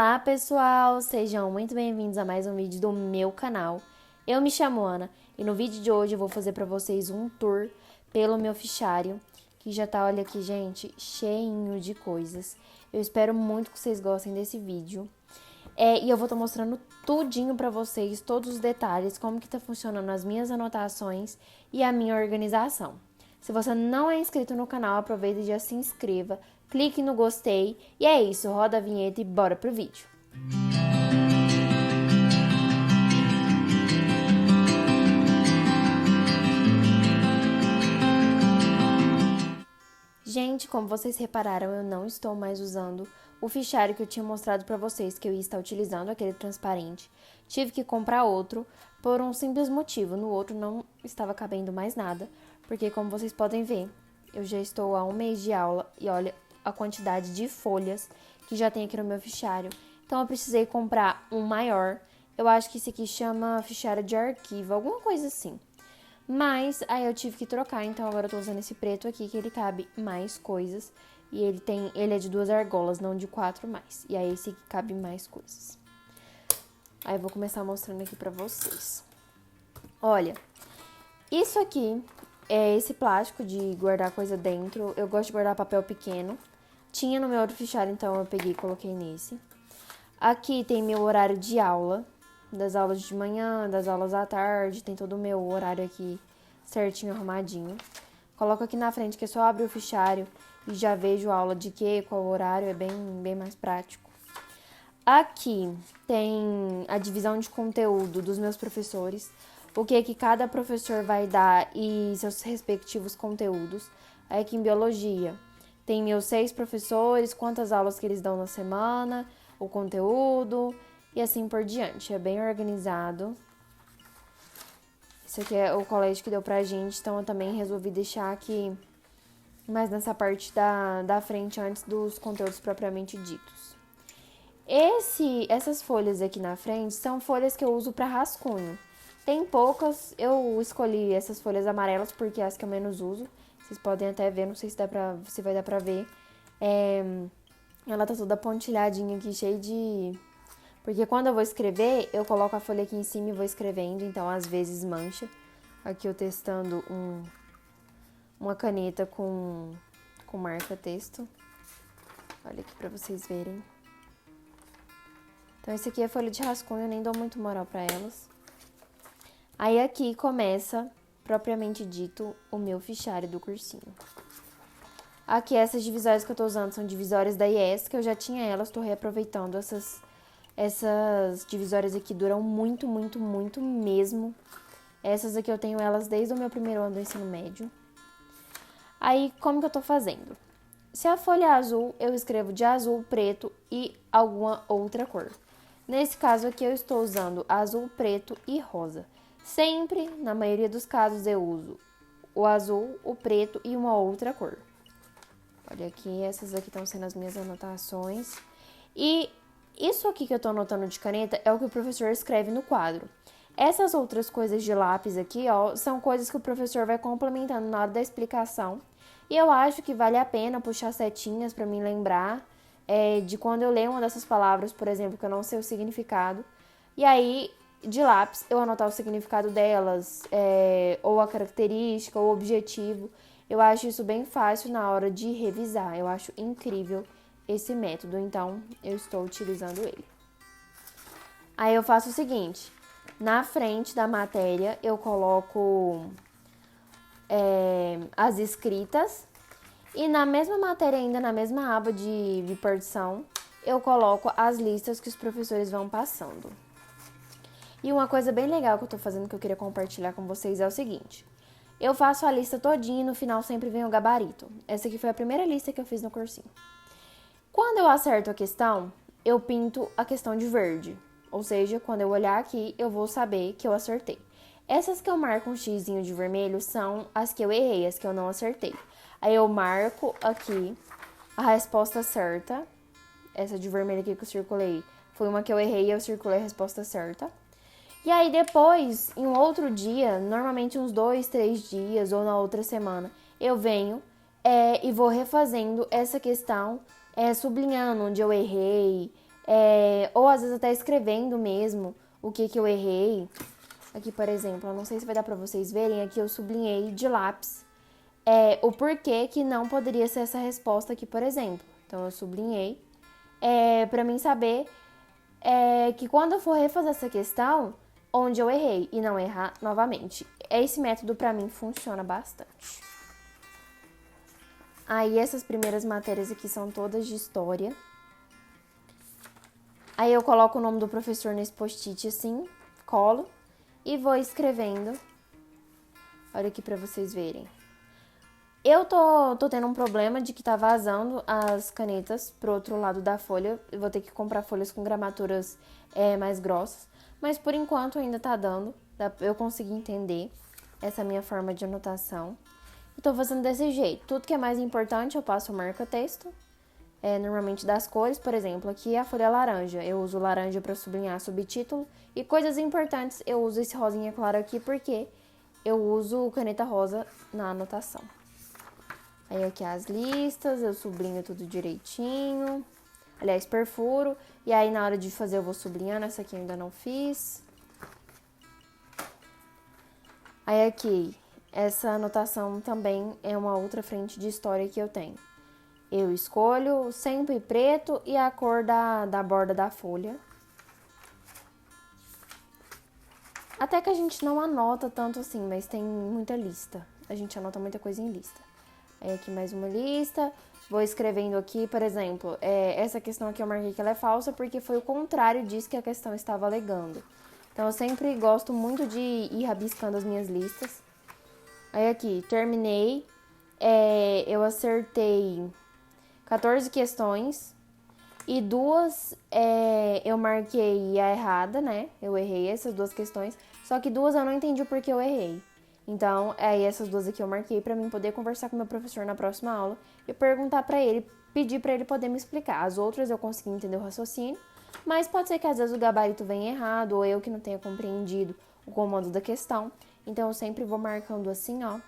Olá pessoal, sejam muito bem-vindos a mais um vídeo do meu canal. Eu me chamo Ana e no vídeo de hoje eu vou fazer pra vocês um tour pelo meu fichário, que já tá, olha aqui gente, cheinho de coisas. Eu espero muito que vocês gostem desse vídeo. E eu vou estar mostrando tudinho pra vocês, todos os detalhes, como que tá funcionando as minhas anotações e a minha organização. Se você não é inscrito no canal, aproveita e já se inscreva, clique no gostei e é isso, roda a vinheta e bora pro vídeo. Gente, como vocês repararam, eu não estou mais usando o fichário que eu tinha mostrado pra vocês que eu ia estar utilizando, aquele transparente. Tive que comprar outro por um simples motivo, no outro não estava cabendo mais nada, porque como vocês podem ver, eu já estou há um mês de aula e olha a quantidade de folhas que já tem aqui no meu fichário. Então eu precisei comprar um maior, eu acho que esse aqui chama fichário de arquivo, alguma coisa assim. Mas aí eu tive que trocar, então agora eu tô usando esse preto aqui, que ele cabe mais coisas. E ele é de 2 argolas, não de 4 mais. E aí esse aqui cabe mais coisas. Aí eu vou começar mostrando aqui pra vocês. Olha, isso aqui é esse plástico de guardar coisa dentro. Eu gosto de guardar papel pequeno. Tinha no meu outro fichário, então eu peguei e coloquei nesse. Aqui tem meu horário de aula, das aulas de manhã, das aulas à tarde, tem todo o meu horário aqui certinho, arrumadinho. Coloco aqui na frente que é só abrir o fichário e já vejo a aula de quê, qual horário, é bem mais prático. Aqui tem a divisão de conteúdo dos meus professores, o que cada professor vai dar e seus respectivos conteúdos. Aqui em biologia tem meus 6 professores, quantas aulas que eles dão na semana, o conteúdo e assim por diante. É bem organizado. Isso aqui é o colégio que deu pra gente, então eu também resolvi deixar aqui mais nessa parte da frente antes dos conteúdos propriamente ditos. Essas folhas aqui na frente são folhas que eu uso para rascunho. Tem poucas, eu escolhi essas folhas amarelas porque é as que eu menos uso. Vocês podem até ver, não sei se vai dar pra ver. Ela tá toda pontilhadinha aqui, cheia de... Porque quando eu vou escrever, eu coloco a folha aqui em cima e vou escrevendo, então às vezes mancha. Aqui eu testando uma caneta com marca-texto. Olha aqui pra vocês verem. Então esse aqui é folha de rascunho, eu nem dou muito moral pra elas. Aí aqui começa, propriamente dito, o meu fichário do cursinho. Aqui essas divisórias que eu tô usando são divisórias da IES, que eu já tinha elas, tô reaproveitando essas divisórias aqui duram muito mesmo. Essas aqui eu tenho elas desde o meu primeiro ano do ensino médio. Aí, como que eu tô fazendo? Se a folha é azul, eu escrevo de azul, preto e alguma outra cor. Nesse caso aqui, eu estou usando azul, preto e rosa. Sempre, na maioria dos casos, eu uso o azul, o preto e uma outra cor. Olha aqui, essas aqui estão sendo as minhas anotações. E isso aqui que eu tô anotando de caneta é o que o professor escreve no quadro. Essas outras coisas de lápis aqui, ó, são coisas que o professor vai complementando na hora da explicação. E eu acho que vale a pena puxar setinhas pra me lembrar de quando eu leio uma dessas palavras, por exemplo, que eu não sei o significado. E aí, de lápis, eu anotar o significado delas, ou a característica, ou o objetivo. Eu acho isso bem fácil na hora de revisar. Eu acho incrível esse método, então eu estou utilizando ele. Aí eu faço o seguinte, na frente da matéria eu coloco as escritas e na mesma matéria ainda, na mesma aba de partição, eu coloco as listas que os professores vão passando. E uma coisa bem legal que eu tô fazendo que eu queria compartilhar com vocês é o seguinte, eu faço a lista todinha e no final sempre vem o gabarito. Essa aqui foi a primeira lista que eu fiz no cursinho. Quando eu acerto a questão, eu pinto a questão de verde. Ou seja, quando eu olhar aqui, eu vou saber que eu acertei. Essas que eu marco um xizinho de vermelho são as que eu errei, as que eu não acertei. Aí eu marco aqui a resposta certa. Essa de vermelho aqui que eu circulei foi uma que eu errei e eu circulei a resposta certa. E aí depois, em um outro dia, normalmente uns 2, 3 dias ou na outra semana, eu venho e vou refazendo essa questão, sublinhando onde eu errei, Ou às vezes até escrevendo mesmo o que eu errei. Aqui, por exemplo, eu não sei se vai dar pra vocês verem, aqui eu sublinhei de lápis o porquê que não poderia ser essa resposta aqui, por exemplo. Então, eu sublinhei pra mim saber que quando eu for refazer essa questão, onde eu errei e não errar novamente. Esse método pra mim funciona bastante. Aí essas primeiras matérias aqui são todas de história. Aí eu coloco o nome do professor nesse post-it assim, colo e vou escrevendo. Olha aqui pra vocês verem. Eu tô tendo um problema de que tá vazando as canetas pro outro lado da folha. Eu vou ter que comprar folhas com gramaturas mais grossas. Mas por enquanto ainda tá dando. Eu consegui entender essa minha forma de anotação. E tô fazendo desse jeito. Tudo que é mais importante eu passo o marca-texto. Normalmente das cores, por exemplo, aqui é a folha laranja. Eu uso laranja para sublinhar subtítulo. E coisas importantes eu uso esse rosinha claro aqui porque eu uso caneta rosa na anotação. Aí aqui as listas, eu sublinho tudo direitinho. Aliás, perfuro. E aí na hora de fazer eu vou sublinhando. Essa aqui eu ainda não fiz. Aí aqui, essa anotação também é uma outra frente de história que eu tenho. Eu escolho sempre preto e a cor da borda da folha. Até que a gente não anota tanto assim, mas tem muita lista. A gente anota muita coisa em lista. Aí aqui mais uma lista. Vou escrevendo aqui, por exemplo, essa questão aqui eu marquei que ela é falsa porque foi o contrário disso que a questão estava alegando. Então eu sempre gosto muito de ir rabiscando as minhas listas. Aí aqui, terminei. Eu acertei 14 questões e duas eu marquei a errada, né? Eu errei essas duas questões, só que duas eu não entendi o porquê eu errei. Então, essas duas aqui eu marquei pra mim poder conversar com o meu professor na próxima aula e perguntar pra ele, pedir pra ele poder me explicar. As outras eu consegui entender o raciocínio, mas pode ser que às vezes o gabarito venha errado ou eu que não tenha compreendido o comando da questão. Então, eu sempre vou marcando assim, ó,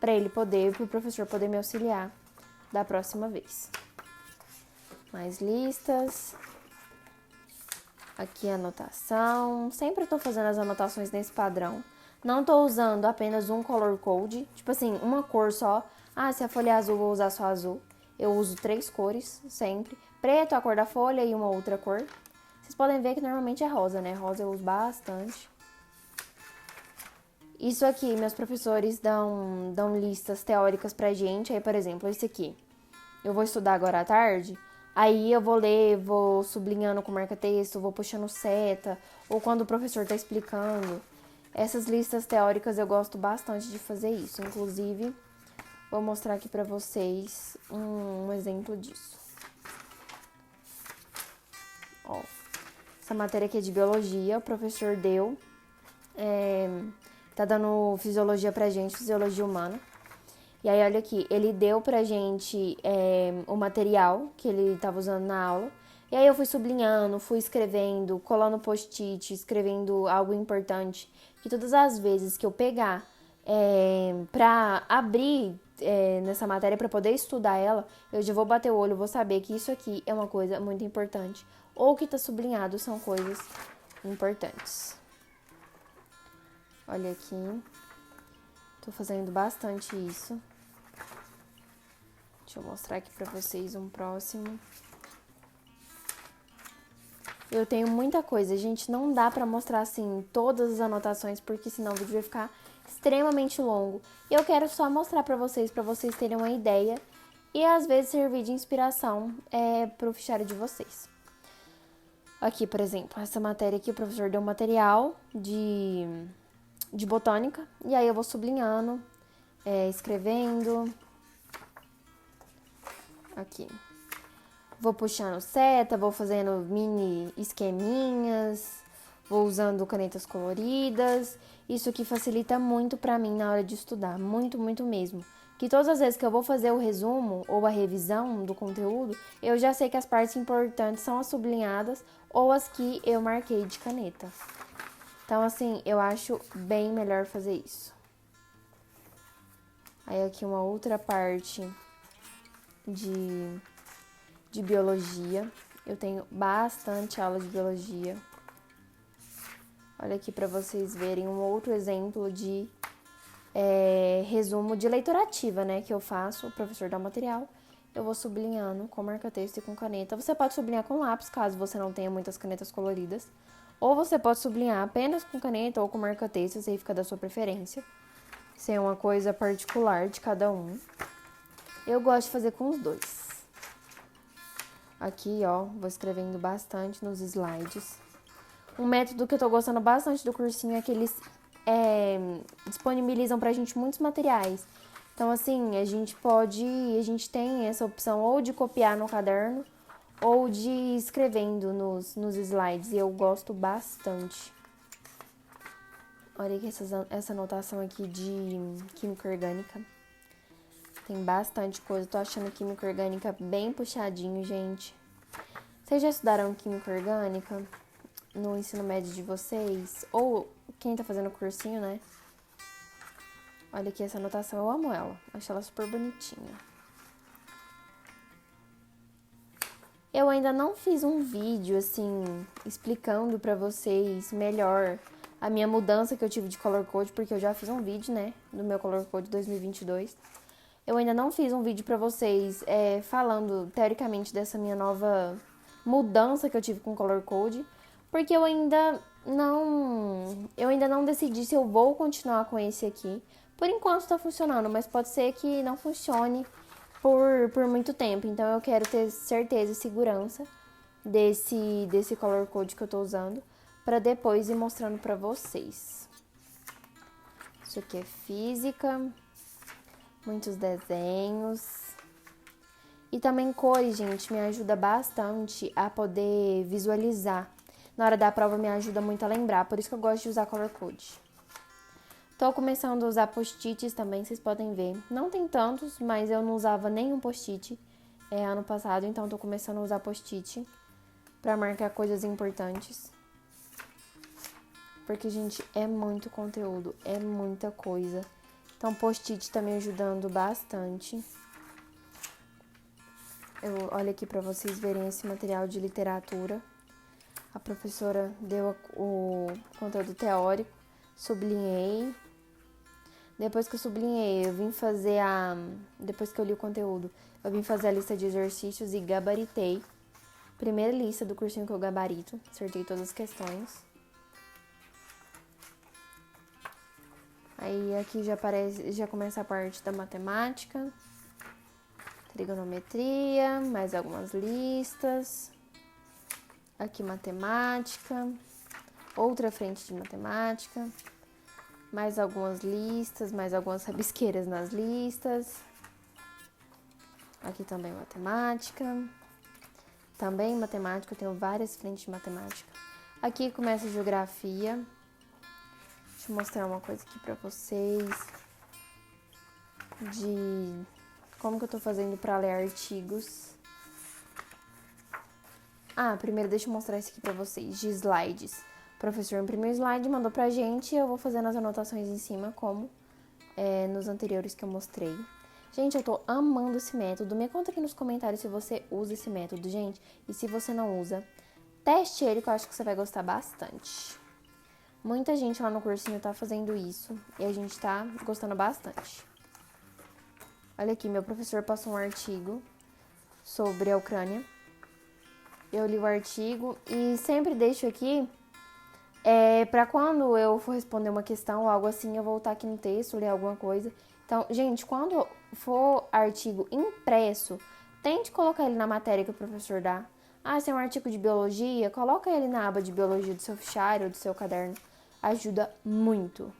pra ele poder, pro professor poder me auxiliar da próxima vez. Mais listas. Aqui a anotação. Sempre tô fazendo as anotações nesse padrão. Não tô usando apenas um color code, tipo assim, uma cor só. Se a folha é azul, vou usar só azul. Eu uso 3 cores, sempre. Preto, a cor da folha e uma outra cor. Vocês podem ver que normalmente é rosa, né? Rosa eu uso bastante. Isso aqui, meus professores dão listas teóricas pra gente. Aí, por exemplo, esse aqui. Eu vou estudar agora à tarde. Aí eu vou ler, vou sublinhando com marca-texto, vou puxando seta. Ou quando o professor tá explicando. Essas listas teóricas eu gosto bastante de fazer isso. Inclusive, vou mostrar aqui pra vocês um exemplo disso. Ó, essa matéria aqui é de biologia, o professor deu. Tá dando fisiologia pra gente, fisiologia humana. E aí, olha aqui, ele deu pra gente o material que ele tava usando na aula. E aí eu fui sublinhando, fui escrevendo, colando post-it, escrevendo algo importante. Que todas as vezes que eu pegar pra abrir nessa matéria, pra poder estudar ela, eu já vou bater o olho, vou saber que isso aqui é uma coisa muito importante. Ou que tá sublinhado são coisas importantes. Olha aqui. Tô fazendo bastante isso. Deixa eu mostrar aqui pra vocês um próximo. Eu tenho muita coisa, gente, não dá pra mostrar assim todas as anotações, porque senão o vídeo vai ficar extremamente longo. E eu quero só mostrar pra vocês terem uma ideia e às vezes servir de inspiração pro fichário de vocês. Aqui, por exemplo, essa matéria aqui, o professor deu um material de botânica, e aí eu vou sublinhando, escrevendo. Aqui. Vou puxando seta, vou fazendo mini esqueminhas, vou usando canetas coloridas. Isso aqui facilita muito pra mim na hora de estudar, muito, muito mesmo. Que todas as vezes que eu vou fazer o resumo ou a revisão do conteúdo, eu já sei que as partes importantes são as sublinhadas ou as que eu marquei de caneta. Então, assim, eu acho bem melhor fazer isso. Aí aqui uma outra parte de biologia. Eu tenho bastante aula de biologia. Olha aqui para vocês verem um outro exemplo de resumo de leitura ativa, né? Que eu faço, o professor dá o material, eu vou sublinhando com marca-texto e com caneta. Você pode sublinhar com lápis, caso você não tenha muitas canetas coloridas. Ou você pode sublinhar apenas com caneta ou com marca-texto, isso aí fica da sua preferência. Isso é uma coisa particular de cada um. Eu gosto de fazer com os dois. Aqui, ó, vou escrevendo bastante nos slides. Um método que eu tô gostando bastante do cursinho é que eles disponibilizam pra gente muitos materiais. Então, assim, a gente tem essa opção ou de copiar no caderno ou de ir escrevendo nos slides. E eu gosto bastante. Olha aqui essa anotação aqui de química orgânica. Tem bastante coisa. Tô achando química orgânica bem puxadinho, gente. Vocês já estudaram química orgânica no ensino médio de vocês? Ou quem tá fazendo cursinho, né? Olha aqui essa anotação. Eu amo ela. Acho ela super bonitinha. Eu ainda não fiz um vídeo, assim, explicando pra vocês melhor a minha mudança que eu tive de color code, porque eu já fiz um vídeo, né, do meu color code 2022. Eu ainda não fiz um vídeo pra vocês falando, teoricamente, dessa minha nova mudança que eu tive com o color code, porque eu ainda não decidi se eu vou continuar com esse aqui. Por enquanto tá funcionando, mas pode ser que não funcione por muito tempo. Então eu quero ter certeza e segurança desse color code que eu tô usando, para depois ir mostrando pra vocês. Isso aqui é física, muitos desenhos. E também cores, gente, me ajuda bastante a poder visualizar. Na hora da prova me ajuda muito a lembrar, por isso que eu gosto de usar color code. Tô começando a usar post-its também, vocês podem ver. Não tem tantos, mas eu não usava nenhum post-it ano passado, então tô começando a usar post-it pra marcar coisas importantes. Porque, gente, é muito conteúdo, é muita coisa. Então, post-it tá me ajudando bastante. Eu olho aqui pra vocês verem esse material de literatura. A professora deu o conteúdo teórico, sublinhei. Depois que eu sublinhei, eu vim fazer depois que eu li o conteúdo, eu vim fazer a lista de exercícios e gabaritei. Primeira lista do cursinho que eu gabarito, acertei todas as questões. Aí aqui já começa a parte da matemática, trigonometria, mais algumas listas. Aqui matemática, outra frente de matemática, mais algumas listas, mais algumas rabisqueiras nas listas. Aqui também matemática. Também matemática, eu tenho várias frentes de matemática. Aqui começa a geografia. Deixa eu mostrar uma coisa aqui pra vocês. De como que eu tô fazendo pra ler artigos. Primeiro deixa eu mostrar isso aqui pra vocês, de slides. O professor imprimiu o slide, mandou pra gente e eu vou fazendo as anotações em cima, como nos anteriores que eu mostrei. Gente, eu tô amando esse método. Me conta aqui nos comentários se você usa esse método, gente. E se você não usa, teste ele que eu acho que você vai gostar bastante. Muita gente lá no cursinho tá fazendo isso e a gente tá gostando bastante. Olha aqui, meu professor passou um artigo sobre a Ucrânia. Eu li o artigo e sempre deixo aqui pra quando eu for responder uma questão ou algo assim, eu voltar aqui no texto, ler alguma coisa. Então, gente, quando for artigo impresso, tente colocar ele na matéria que o professor dá. Se é um artigo de biologia, coloca ele na aba de biologia do seu fichário ou do seu caderno. Ajuda muito.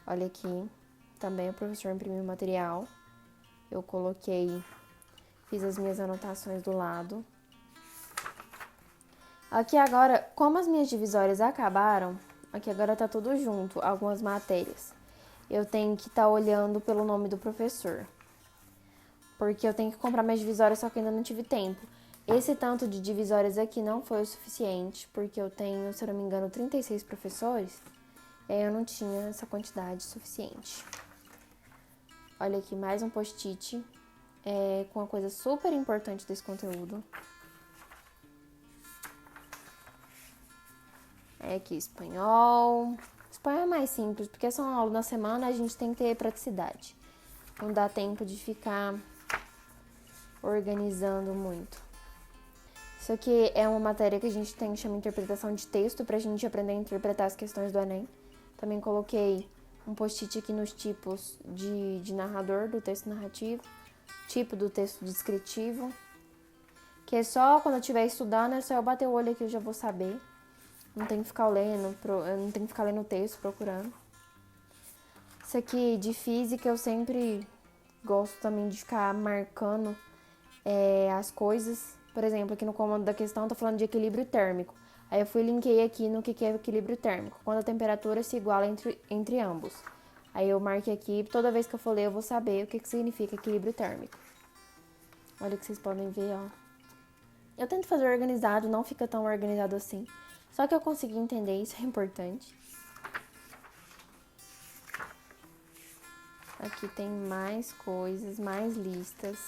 Olha aqui, também o professor imprimiu o material. Eu fiz as minhas anotações do lado. Aqui agora, como as minhas divisórias acabaram, aqui agora tá tudo junto, algumas matérias. Eu tenho que estar olhando pelo nome do professor. Porque eu tenho que comprar minhas divisórias, só que ainda não tive tempo. Esse tanto de divisórias aqui não foi o suficiente, porque eu tenho, se eu não me engano, 36 professores. E aí eu não tinha essa quantidade suficiente. Olha aqui, mais um post-it com uma coisa super importante desse conteúdo. Aí aqui espanhol. Espanhol é mais simples, porque é só uma aula na semana, a gente tem que ter praticidade. Não dá tempo de ficar organizando muito. Isso aqui é uma matéria que a gente tem que chama interpretação de texto, pra gente aprender a interpretar as questões do Enem. Também coloquei um post-it aqui nos tipos de narrador do texto narrativo, tipo do texto descritivo, que é só quando eu estiver estudando, é só eu bater o olho aqui, eu já vou saber. Não tem que ficar lendo, não tem que ficar lendo o texto, procurando. Isso aqui de física eu sempre gosto também de ficar marcando as coisas. Por exemplo, aqui no comando da questão tá falando de equilíbrio térmico. Aí eu fui e linkei aqui no que é equilíbrio térmico, quando a temperatura se iguala entre ambos. Aí eu marquei aqui, toda vez que eu for ler eu vou saber o que significa equilíbrio térmico. Olha que vocês podem ver, ó. Eu tento fazer organizado, não fica tão organizado assim. Só que eu consegui entender, isso é importante. Aqui tem mais coisas, mais listas.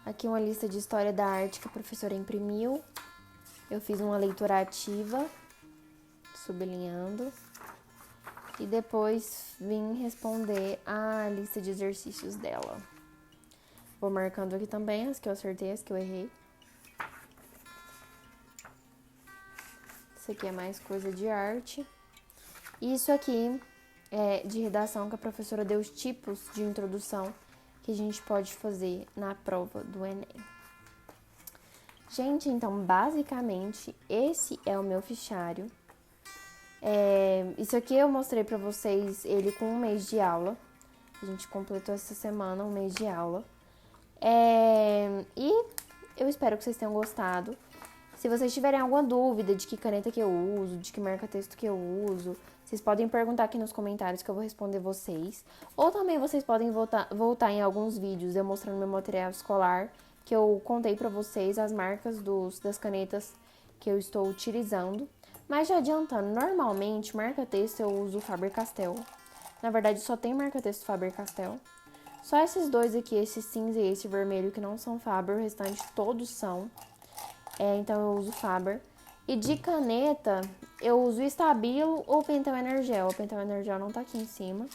Aqui uma lista de história da arte que a professora imprimiu. Eu fiz uma leitura ativa, sublinhando. E depois vim responder a lista de exercícios dela. Vou marcando aqui também as que eu acertei, as que eu errei. Isso aqui é mais coisa de arte. E isso aqui é de redação que a professora deu os tipos de introdução que a gente pode fazer na prova do Enem. Gente, então, basicamente, esse é o meu fichário. Isso aqui eu mostrei pra vocês ele com um mês de aula. A gente completou essa semana um mês de aula. E eu espero que vocês tenham gostado. Se vocês tiverem alguma dúvida de que caneta que eu uso, de que marca-texto que eu uso, vocês podem perguntar aqui nos comentários que eu vou responder vocês. Ou também vocês podem voltar em alguns vídeos eu mostrando meu material escolar, que eu contei pra vocês as marcas das canetas que eu estou utilizando. Mas já adiantando, normalmente marca-texto eu uso Faber-Castell. Na verdade só tem marca-texto Faber-Castell. Só esses dois aqui, esse cinza e esse vermelho, que não são Faber, o restante todos são. Então eu uso Faber. E de caneta, eu uso Stabilo ou Pentel Energel. O Pentel Energel não tá aqui em cima,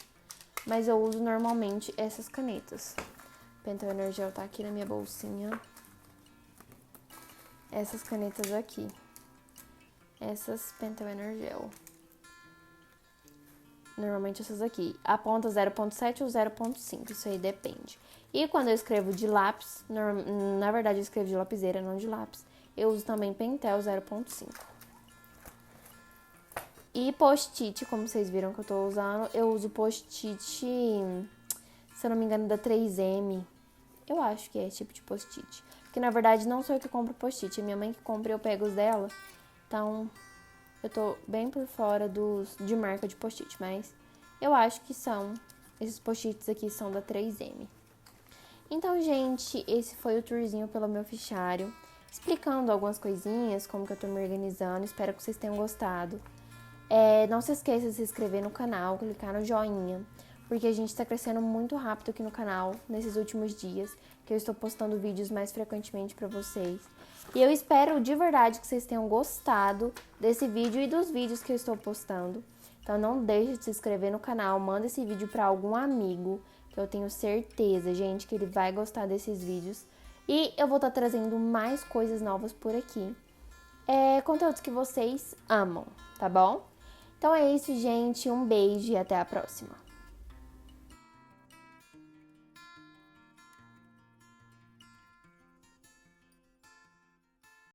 mas eu uso normalmente essas canetas. O Pentel Energel tá aqui na minha bolsinha. Essas canetas aqui. Essas Pentel Energel. Normalmente essas aqui. A ponta 0.7 ou 0.5, isso aí depende. E quando eu escrevo de lápis, na verdade eu escrevo de lapiseira, não de lápis, eu uso também Pentel 0.5. E post-it, como vocês viram que eu tô usando, eu uso post-it, se eu não me engano, da 3M. Eu acho que é esse tipo de post-it. Porque na verdade não sou eu que compro post-it, é minha mãe que compra e eu pego os dela. Então eu tô bem por fora de marca de post-it, mas eu acho que esses post-its aqui são da 3M. Então, gente, esse foi o tourzinho pelo meu fichário, explicando algumas coisinhas, como que eu tô me organizando. Espero que vocês tenham gostado. Não se esqueça de se inscrever no canal, clicar no joinha, porque a gente tá crescendo muito rápido aqui no canal nesses últimos dias, que eu estou postando vídeos mais frequentemente pra vocês. E eu espero de verdade que vocês tenham gostado desse vídeo e dos vídeos que eu estou postando. Então não deixe de se inscrever no canal, manda esse vídeo pra algum amigo, que eu tenho certeza, gente, que ele vai gostar desses vídeos. E eu vou estar trazendo mais coisas novas por aqui. Conteúdos que vocês amam, tá bom? Então é isso, gente. Um beijo e até a próxima.